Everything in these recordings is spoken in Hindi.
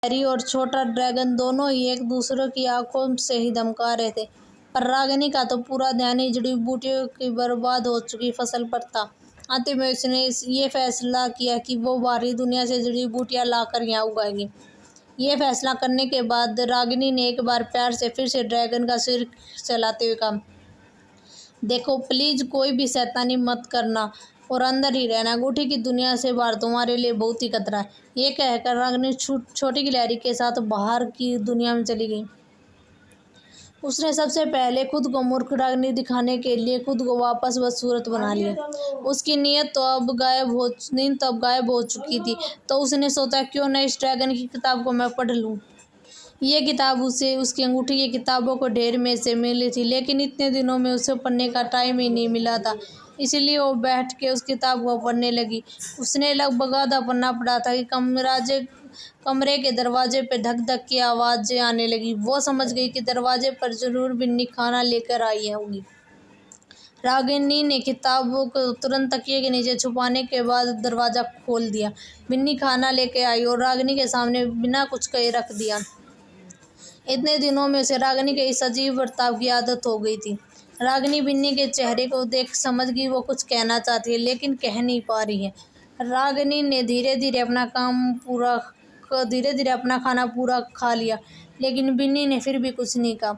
हैरी और छोटा ड्रैगन दोनों ही एक दूसरे की आंखों से ही धमका रहे थे, पर रागिनी का तो पूरा ध्यान ही जड़ी बूटियों की बर्बाद हो चुकी फसल पर था। अंत में उसने ये फैसला किया कि वो बाहरी दुनिया से जड़ी बूटियां लाकर यहाँ उगाएगी। ये फैसला करने के बाद रागिनी ने एक बार प्यार से फिर से ड्रैगन का सिर चलाते हुए कहा, देखो प्लीज कोई भी शैतानी मत करना और अंदर ही रहना। अंगूठी की दुनिया से बाहर तुम्हारे लिए बहुत ही खतरा है। ये कहकर रागिनी छोटी गिलहरी के साथ बाहर की दुनिया में चली गई। उसने सबसे पहले खुद को मूर्ख रागिनी दिखाने के लिए खुद को वापस बदसूरत बना लिया। उसकी नीयत तो अब गायब हो चुकी थी, तो उसने सोचा क्यों न इस ड्रैगन की किताब को मैं पढ़ लूँ। ये किताब उसे उसकी अंगूठी की किताबों को ढेर में से मिली थी, लेकिन इतने दिनों में उसे पढ़ने का टाइम ही नहीं मिला था, इसलिए वो बैठ के उस किताब को पढ़ने लगी। उसने लगभग आधा पन्ना पढ़ा था कि कमरे के दरवाजे पे धक धक की आवाज़ें आने लगी। वो समझ गई कि दरवाजे पर जरूर बिन्नी खाना लेकर आई होगी। रागिनी ने किताबों को तुरंत तकिए के नीचे छुपाने के बाद दरवाज़ा खोल दिया। बिन्नी खाना लेके आई और रागिनी के सामने बिना कुछ कहे रख दिया। इतने दिनों में उसे रागिनी के इस अजीब बर्ताव की आदत हो गई थी। रागिनी बिन्नी के चेहरे को देख समझ गई वो कुछ कहना चाहती है, लेकिन कह नहीं पा रही है। रागिनी ने धीरे धीरे अपना खाना पूरा खा लिया, लेकिन बिन्नी ने फिर भी कुछ नहीं कहा।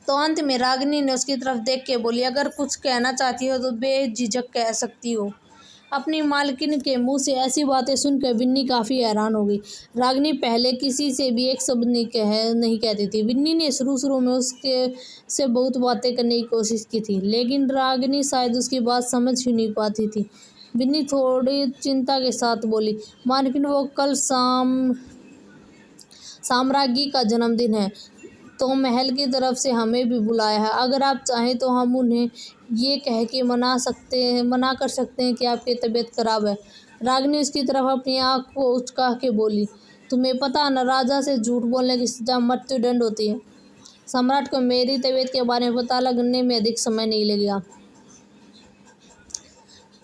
तो अंत में रागिनी ने उसकी तरफ देख के बोली, अगर कुछ कहना चाहती हो तो बेझिझक कह सकती हो। अपनी मालकिन के मुंह से ऐसी बातें सुनकर बिन्नी काफ़ी हैरान हो गई। रागिनी पहले किसी से भी एक शब्द नहीं कहती थी। बिन्नी ने शुरू में उसके से बहुत बातें करने की कोशिश की थी, लेकिन रागिनी शायद उसकी बात समझ ही नहीं पाती थी। बिन्नी थोड़ी चिंता के साथ बोली, मालकिन वो कल साम्राज्ञी का जन्मदिन है, तो महल की तरफ से हमें भी बुलाया है। अगर आप चाहें तो हम उन्हें ये कह के मना कर सकते हैं कि आपकी तबीयत खराब है। रागिनी उसकी तरफ अपनी आँख को उचका के बोली, तुम्हें पता न, राजा से झूठ बोलने की सजा मृत्युदंड होती है। सम्राट को मेरी तबीयत के बारे में पता लगने में अधिक समय नहीं लगेगा।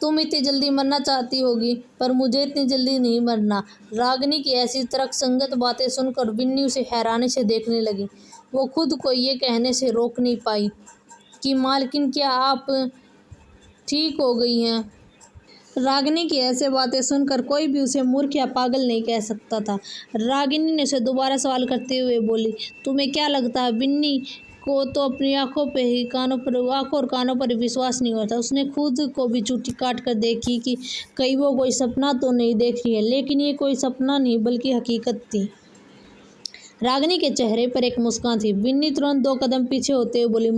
तुम इतनी जल्दी मरना चाहती होगी, पर मुझे इतनी जल्दी नहीं मरना। रागिनी की ऐसी तर्कसंगत बातें सुनकर बिन्नी उसे हैरानी से देखने लगी। वो खुद को ये कहने से रोक नहीं पाई कि मालकिन, क्या आप ठीक हो गई हैं? रागिनी की ऐसे बातें सुनकर कोई भी उसे मूर्ख या पागल नहीं कह सकता था। रागिनी ने उसे दोबारा सवाल करते हुए बोली, तुम्हें क्या लगता है? बिन्नी को तो अपनी आंखों और कानों पर विश्वास नहीं होता। उसने खुद को भी चुट्टी काट कर देखी कि कहीं वो कोई सपना तो नहीं देख रही है, लेकिन ये कोई सपना नहीं बल्कि हकीकत थी। रागिनी के चेहरे पर एक मुस्कान थी। बिन्नी तुरंत 2 कदम पीछे होते हुए बोली,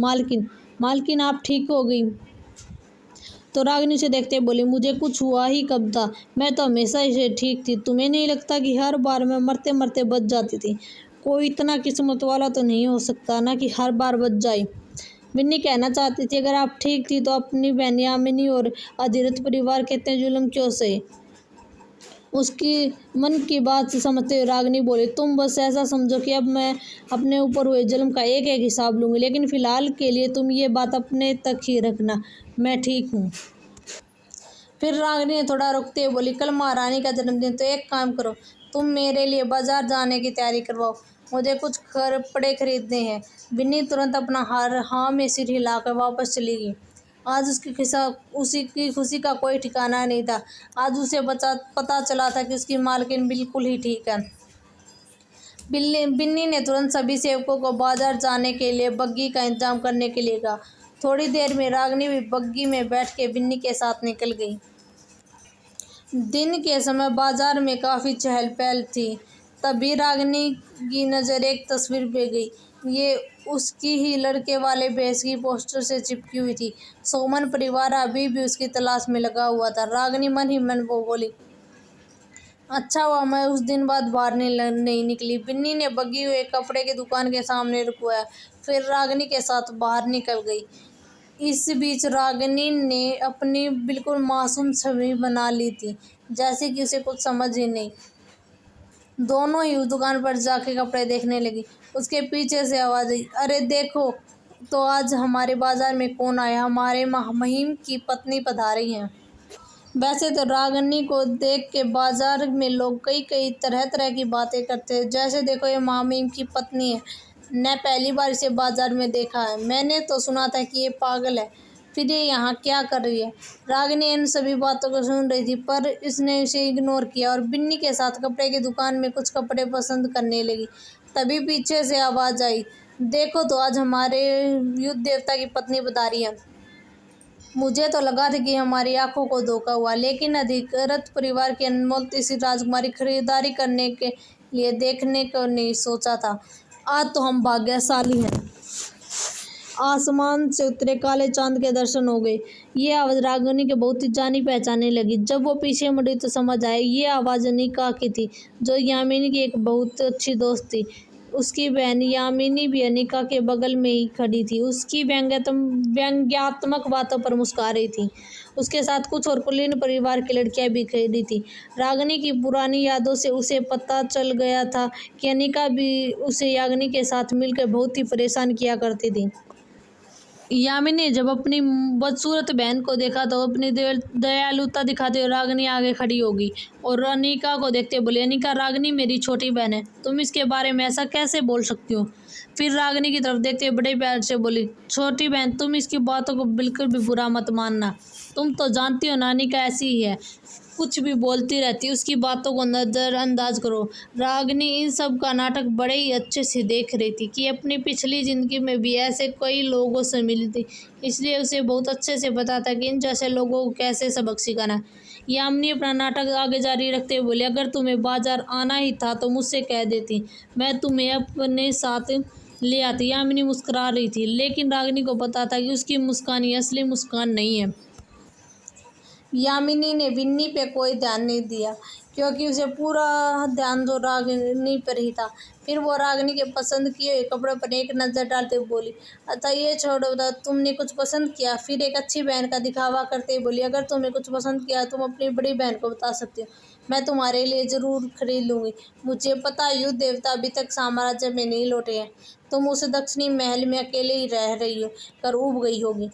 मालकिन आप ठीक हो गई? तो रागिनी से देखते बोली, मुझे कुछ हुआ ही कब था? मैं तो हमेशा से ठीक थी। तुम्हें नहीं लगता कि हर बार मैं मरते मरते बच जाती थी? कोई इतना किस्मत वाला तो नहीं हो सकता ना कि हर बार बच जाए। बिन्नी कहना चाहती थी, अगर आप ठीक थी तो अपनी बहन यामिनी और अधिरथ परिवार के इतने जुल्म क्यों सहे? उसकी मन की बात से समझते हुए रागिनी बोली, तुम बस ऐसा समझो कि अब मैं अपने ऊपर हुए जुल्म का एक एक हिसाब लूँगी, लेकिन फ़िलहाल के लिए तुम ये बात अपने तक ही रखना, मैं ठीक हूँ। फिर रागिनी ने थोड़ा रुकते हुए बोली, कल महारानी का जन्मदिन, तो एक काम करो, तुम मेरे लिए बाजार जाने की तैयारी करवाओ, मुझे कुछ कपड़े खरीदने हैं। बिन्नी तुरंत अपना हाँ में सिर हिलाकर वापस चली गई। आज उसकी खुशी का कोई ठिकाना नहीं था। आज उसे पता चला था कि उसकी मालकिन बिल्कुल ही ठीक है। बिन्नी ने तुरंत सभी सेवकों को बाजार जाने के लिए बग्गी का इंतजाम करने के लिए कहा। थोड़ी देर में रागिनी भी बग्गी में बैठ के बिन्नी के साथ निकल गई। दिन के समय बाजार में काफ़ी चहल पहल थी। तभी रागिनी की नज़र एक तस्वीर पे गई। ये उसकी ही लड़के वाले भैंस की पोस्टर से चिपकी हुई थी। सोमन परिवार अभी भी उसकी तलाश में लगा हुआ था। रागिनी मन ही मन वो बोली, अच्छा हुआ मैं उस दिन बाद बाहर नहीं निकली। बिन्नी ने बग्गी हुए कपड़े की दुकान के सामने रुकवाया, फिर रागिनी के साथ बाहर निकल गई। इस बीच रागिनी ने अपनी बिल्कुल मासूम छवि बना ली थी, जैसे कि उसे कुछ समझ ही नहीं। दोनों ही उस दुकान पर जाके कपड़े देखने लगी। उसके पीछे से आवाज़ आई, अरे देखो तो आज हमारे बाजार में कौन आया, हमारे महिम की पत्नी पधारी हैं। वैसे तो रागिनी को देख के बाजार में लोग कई कई तरह तरह की बातें करते हैं। जैसे देखो, ये मामीम की पत्नी है, मैं पहली बार इसे बाजार में देखा है, मैंने तो सुना था कि ये पागल है, फिर ये यहाँ क्या कर रही है। रागिनी इन सभी बातों को सुन रही थी, पर इसने इसे इग्नोर किया और बिन्नी के साथ कपड़े की दुकान में कुछ कपड़े पसंद करने लगी। तभी पीछे से आवाज़ आई, देखो तो आज हमारे युद्ध देवता की पत्नी बता रही है। मुझे तो लगा था कि हमारी आंखों को धोखा हुआ, लेकिन अधिकृत परिवार की अनमोल तीसरी राजकुमारी खरीदारी करने के लिए देखने को नहीं सोचा था। आज तो हम भाग्यशाली हैं। आसमान से उतरे काले चांद के दर्शन हो गए। ये आवाज़ रागिनी के बहुत ही जानी पहचाने लगी। जब वो पीछे मुड़ी तो समझ आया ये आवाज़ अनिका की थी, जो यामिनी की एक बहुत अच्छी दोस्त थी। उसकी बहन यामिनी भी अनिका के बगल में ही खड़ी थी, उसकी व्यंग्यात्मक बातों पर मुस्कुरा रही थी। उसके साथ कुछ और कुलीन परिवार की लड़कियां भी खड़ी थी। रागिनी की पुरानी यादों से उसे पता चल गया था कि अनिका भी उसे यामिनी के साथ मिलकर बहुत ही परेशान किया करती थी। यामिनी ने जब अपनी बदसूरत बहन को देखा तो अपनी दयालुता दिखाते हुए रागिनी आगे खड़ी होगी और अनिका को देखते बोली, अनिका, रागिनी मेरी छोटी बहन है, तुम इसके बारे में ऐसा कैसे बोल सकती हो। फिर रागिनी की तरफ देखते हुए बड़े प्यार से बोली, छोटी बहन, तुम इसकी बातों को बिल्कुल भी बुरा मत मानना। तुम तो जानती हो ना अनिका ऐसी ही है, कुछ भी बोलती रहती, उसकी बातों को नज़रअंदाज करो। रागिनी इन सब का नाटक बड़े ही अच्छे से देख रही थी कि अपनी पिछली ज़िंदगी में भी ऐसे कई लोगों से मिली थी, इसलिए उसे बहुत अच्छे से पता था कि इन जैसे लोगों को कैसे सबक सिखाना। यामिनी अपना नाटक आगे जारी रखते हुए बोली, अगर तुम्हें बाजार आना ही था तो मुझसे कह देती, मैं तुम्हें अपने साथ ले आती। यामिनी मुस्कुरा रही थी, लेकिन रागिनी को पता था कि उसकी मुस्कान ये असली मुस्कान नहीं है। यामिनी ने बिन्नी पे कोई ध्यान नहीं दिया, क्योंकि उसे पूरा ध्यान तो रागिनी पर ही था। फिर वो रागिनी के पसंद किए हुए कपड़ों पर एक नज़र डालते हुए बोली, अच्छा ये छोड़ो, बता तुमने कुछ पसंद किया। फिर एक अच्छी बहन का दिखावा करते हुए बोली, अगर तुम्हें कुछ पसंद किया तुम अपनी बड़ी बहन को बता सकती हो, मैं तुम्हारे लिए ज़रूर खरीद लूँगी। मुझे पता है युद्ध देवता अभी तक साम्राज्य में नहीं लौटे हैं, तुम उस दक्षिणी महल में अकेले ही रह रही हो कर ऊब गई होगी,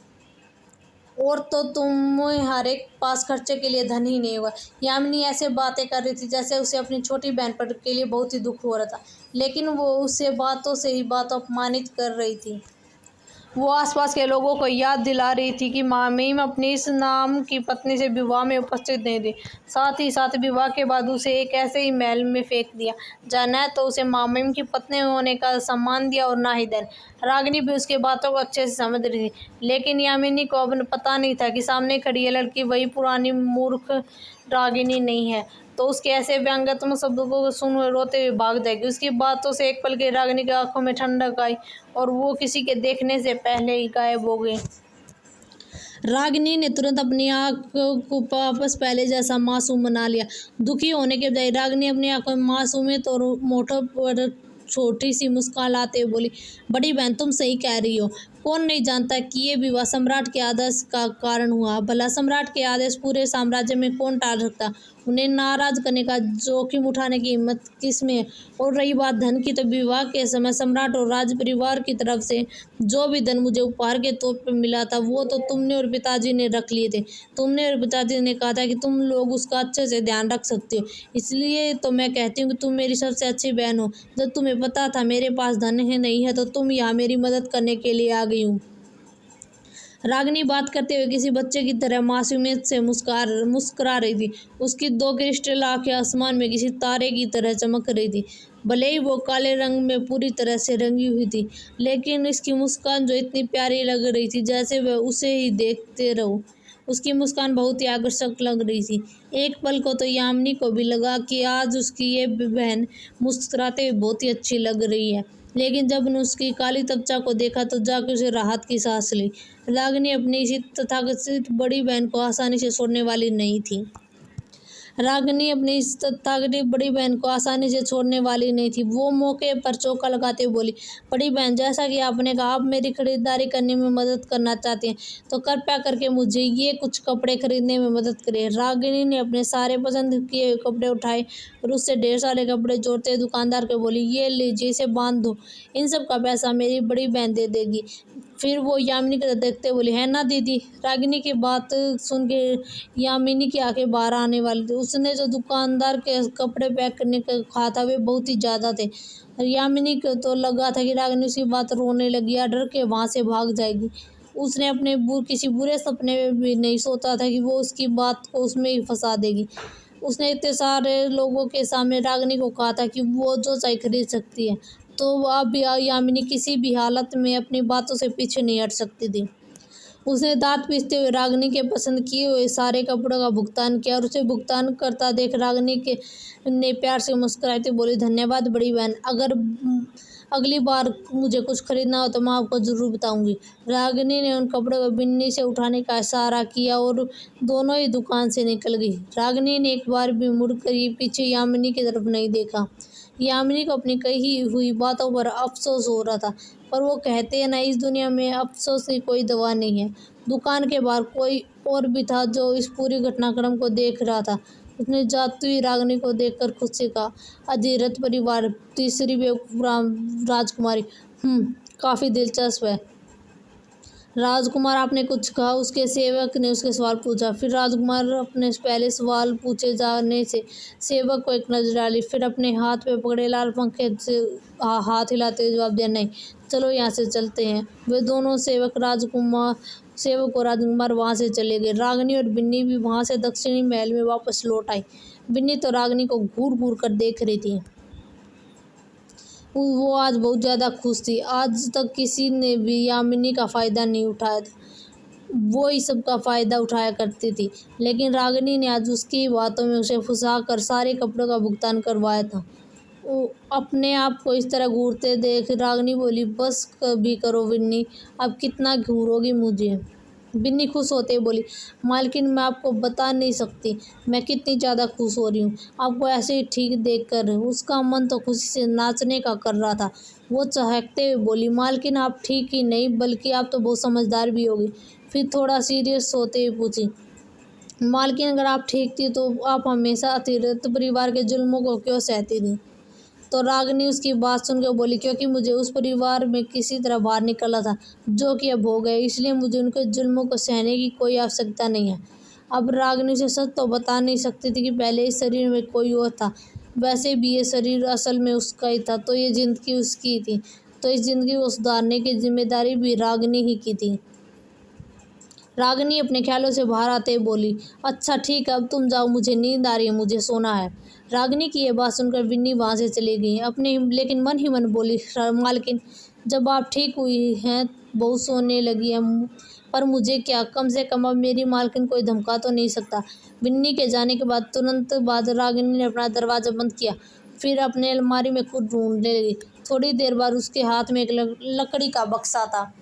और तो तुम्हारे पास खर्चे के लिए धन ही नहीं होगा। यामिनी ऐसे बातें कर रही थी जैसे उसे अपनी छोटी बहन पर के लिए बहुत ही दुख हो रहा था, लेकिन वो उसे बातों से ही बात अपमानित कर रही थी। वो आसपास के लोगों को याद दिला रही थी कि मामीम अपनी इस नाम की पत्नी से विवाह में उपस्थित नहीं थी। साथ ही साथ विवाह के बाद उसे एक ऐसे ही महल में फेंक दिया जहाँ न तो उसे मामीम की पत्नी होने का सम्मान दिया और ना ही धन। रागिनी भी उसकी बातों को अच्छे से समझ रही थी, लेकिन यामिनी को अब पता नहीं था कि सामने खड़ी ये लड़की वही पुरानी मूर्ख रागिनी नहीं है, तो उसके ऐसे व्यंग्यात्मक शब्दों को सुन रोते हुए भाग जाएगी। उसकी बातों से एक पल के रागिनी की आंखों में ठंडक आई और वो किसी के देखने से पहले ही गायब हो गई। रागिनी ने तुरंत अपनी आँख को वापस पहले जैसा मासूम बना लिया। दुखी होने के बजाय रागिनी अपनी आंखों में मासूमियत और मोटो पर छोटी सी मुस्कान लाते हुए बोली, बड़ी बहन तुम सही कह रही हो, कौन नहीं जानता कि ये विवाह सम्राट के आदेश का कारण हुआ। भला सम्राट के आदेश पूरे साम्राज्य में कौन टाल सकता, उन्हें नाराज करने का जोखिम उठाने की हिम्मत किसमें है। और रही बात धन की, तो विवाह के समय सम्राट और राज परिवार की तरफ से जो भी धन मुझे उपहार के तौर पर मिला था वो तो तुमने और पिताजी ने रख लिए थे। तुमने और पिताजी ने कहा था कि तुम लोग उसका अच्छे से ध्यान रख सकते हो, इसलिए तो मैं कहती हूँ कि तुम मेरी सबसे अच्छी बहन हो। जब तुम्हें पता था मेरे पास धन है नहीं है, तो तुम यहाँ मेरी मदद करने के लिए आ गई हूँ। रागिनी बात करते हुए किसी बच्चे की तरह मासूमियत से मुस्कुरा रही थी। उसकी दो क्रिस्टल आंखें आसमान में किसी तारे की तरह चमक रही थी। भले ही वो काले रंग में पूरी तरह से रंगी हुई थी, लेकिन इसकी मुस्कान जो इतनी प्यारी लग रही थी जैसे वह उसे ही देखते रहो। उसकी मुस्कान बहुत ही आकर्षक लग रही थी। एक पल को तो यामिनी को भी लगा कि आज उसकी ये बहन मुस्कुराते हुए बहुत ही अच्छी लग रही है, लेकिन जब उसने उसकी काली त्वचा को देखा तो जाकर उसे राहत की सांस ली। रागिनी अपनी इसी तथाकथित बड़ी बहन को आसानी से छोड़ने वाली नहीं थी। रागिनी अपनी इस तथाकथित बड़ी बहन को आसानी से छोड़ने वाली नहीं थी। वो मौके पर चौका लगाते हुए बोली, बड़ी बहन, जैसा कि आपने कहा आप मेरी खरीदारी करने में मदद करना चाहती हैं, तो कृपया करके मुझे ये कुछ कपड़े खरीदने में मदद करें। रागिनी ने अपने सारे पसंद किए हुए कपड़े उठाए और उससे ढेर सारे कपड़े जोड़ते हुए दुकानदार को बोली, ये लीजिए, इसे बांध दो, इन सब का पैसा मेरी बड़ी बहन दे देगी। फिर वो यामिनी की तरफ देखते बोली, है ना दीदी। रागिनी की बात सुन के यामिनी की आंखें बाहर आने वाली थी। उसने जो दुकानदार के कपड़े पैक करने का कहा था वे बहुत ही ज़्यादा थे। यामिनी को तो लगा था कि रागिनी उसकी बात रोने लगी या डर के वहाँ से भाग जाएगी। उसने अपने किसी बुरे सपने में भी नहीं सोचा था कि वो उसकी बात को उसमें ही फंसा देगी। उसने इतने सारे लोगों के सामने रागिनी को कहा था कि वो जो चाहे खरीद सकती है, तो अब यामिनी किसी भी हालत में अपनी बातों से पीछे नहीं हट सकती थी। उसने दांत पीसते हुए रागिनी के पसंद किए हुए सारे कपड़ों का भुगतान किया और उसे भुगतान करता देख रागिनी के ने प्यार से मुस्कुराते बोली, धन्यवाद बड़ी बहन। अगर अगली बार मुझे कुछ खरीदना हो तो मैं आपको ज़रूर बताऊंगी। रागिनी ने उन कपड़ों को बिन्नी से उठाने का इशारा किया और दोनों ही दुकान से निकल गई। रागिनी ने एक बार भी मुड़कर पीछे यामिनी की तरफ नहीं देखा। यामिनी को अपनी कही हुई बातों पर अफसोस हो रहा था, पर वो कहते हैं ना, इस दुनिया में अफसोस की कोई दवा नहीं है। दुकान के बाहर कोई और भी था जो इस पूरी घटनाक्रम को देख रहा था। उसने जाती हुई रागिनी को देखकर खुद से कहा, अधिरथ परिवार, तीसरी बेवकूफ राजकुमारी। काफ़ी दिलचस्प है। राजकुमार, आपने कुछ कहा? उसके सेवक ने उसके सवाल पूछा। फिर राजकुमार अपने पहले सवाल पूछे जाने से सेवक को एक नजर डाली, फिर अपने हाथ में पकड़े लाल पंखे से हाथ हिलाते हुए जवाब दिया, नहीं, चलो यहाँ से चलते हैं। वे दोनों सेवक और राजकुमार वहाँ से चले गए। रागिनी और बिन्नी भी वहाँ से दक्षिणी महल में वापस लौट आई। बिन्नी तो रागिनी को घूर घूर कर देख रही थी। वो आज बहुत ज़्यादा खुश थी। आज तक किसी ने भी यामिनी का फ़ायदा नहीं उठाया था। वो ही सबका फ़ायदा उठाया करती थी, लेकिन रागिनी ने आज उसकी बातों में उसे फंसा कर सारे कपड़ों का भुगतान करवाया था। वो अपने आप को इस तरह घूरते देख रागिनी बोली, बस भी करो बिन्नी, अब कितना घूरोगी मुझे। बिन्नी खुश होते हुए बोली, मालकिन, मैं आपको बता नहीं सकती मैं कितनी ज़्यादा खुश हो रही हूँ आपको ऐसे ही ठीक देखकर। उसका मन तो खुशी से नाचने का कर रहा था। वो चहकते हुए बोली, मालकिन, आप ठीक ही नहीं बल्कि आप तो बहुत समझदार भी होगी। फिर थोड़ा सीरियस होते हुए पूछी, मालकिन, अगर आप ठीक थी तो आप हमेशा अतिरथ परिवार के जुल्मों को क्यों सहती थी? तो रागिनी उसकी बात सुनकर बोली, क्योंकि मुझे उस परिवार में किसी तरह बाहर निकलना था जो कि अब हो गए, इसलिए मुझे उनके जुल्मों को सहने की कोई आवश्यकता नहीं है। अब रागिनी से सच तो बता नहीं सकती थी कि पहले इस शरीर में कोई और था। वैसे भी ये शरीर असल में उसका ही था, तो ये जिंदगी उसकी थी, तो इस जिंदगी को सुधारने की जिम्मेदारी भी रागिनी ही की थी। रागिनी अपने ख्यालों से बाहर आते हुए बोली, अच्छा ठीक है, अब तुम जाओ, मुझे नींद आ रही है, मुझे सोना है। रागिनी की यह बात सुनकर बिन्नी वहाँ से चली गई। लेकिन मन ही मन बोली, मालकिन, जब आप ठीक हुई हैं बहुत सोने लगी है, पर मुझे क्या, कम से कम अब मेरी मालकिन कोई धमका तो नहीं सकता। बिन्नी के जाने के बाद तुरंत बाद रागिनी ने अपना दरवाज़ा बंद किया, फिर अपने अलमारी में खुद ढूंढने लगी। थोड़ी देर बाद उसके हाथ में एक लकड़ी का बक्सा था।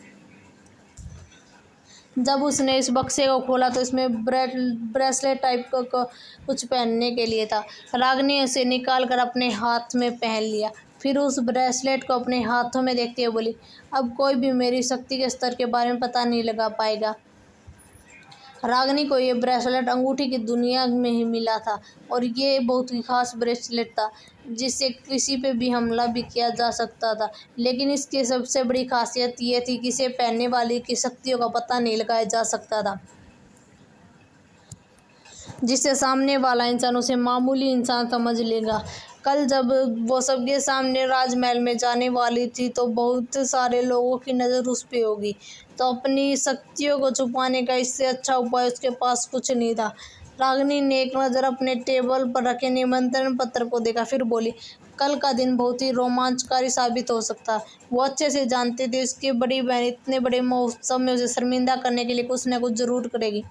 जब उसने इस बक्से को खोला तो इसमें ब्रेसलेट टाइप का कुछ पहनने के लिए था। रागिनी ने उसे निकाल कर अपने हाथ में पहन लिया, फिर उस ब्रेसलेट को अपने हाथों में देखते हुए बोली, अब कोई भी मेरी शक्ति के स्तर के बारे में पता नहीं लगा पाएगा। रागिनी को ये ब्रेसलेट अंगूठी की दुनिया में ही मिला था और ये बहुत ही खास ब्रेसलेट था जिससे किसी पे भी हमला भी किया जा सकता था। लेकिन इसकी सबसे बड़ी खासियत ये थी कि इसे पहनने वाले की शक्तियों का पता नहीं लगाया जा सकता था, जिससे सामने वाला इंसान उसे मामूली इंसान समझ लेगा। कल जब वो सबके सामने राजमहल में जाने वाली थी तो बहुत सारे लोगों की नज़र उस पर होगी, तो अपनी शक्तियों को छुपाने का इससे अच्छा उपाय उसके पास कुछ नहीं था। रागिनी ने एक नज़र अपने टेबल पर रखे निमंत्रण पत्र को देखा, फिर बोली, कल का दिन बहुत ही रोमांचकारी साबित हो सकता है। वो अच्छे से जानती थी उसकी बड़ी बहन इतने बड़े महोत्सव में उसे शर्मिंदा करने के लिए कुछ न कुछ ज़रूर करेगी,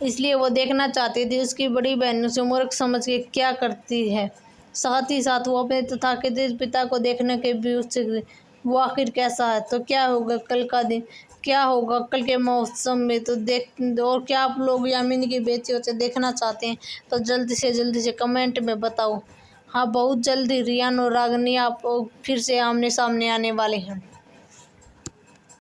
इसलिए वो देखना चाहती थी उसकी बड़ी बहन उसे मूर्ख समझ के क्या करती है। साथ ही साथ वो अपने तथाकथित पिता को देखने के भी उत्सुक थी। वो आखिर कैसा है, तो क्या होगा कल का दिन, क्या होगा कल के महोत्सव में, तो देख। और क्या आप लोग यामिनी की बेटियों से देखना चाहते हैं तो जल्दी से कमेंट में बताओ। हाँ, बहुत जल्दी रियान और रागिनी आप फिर से आमने सामने आने वाले हैं।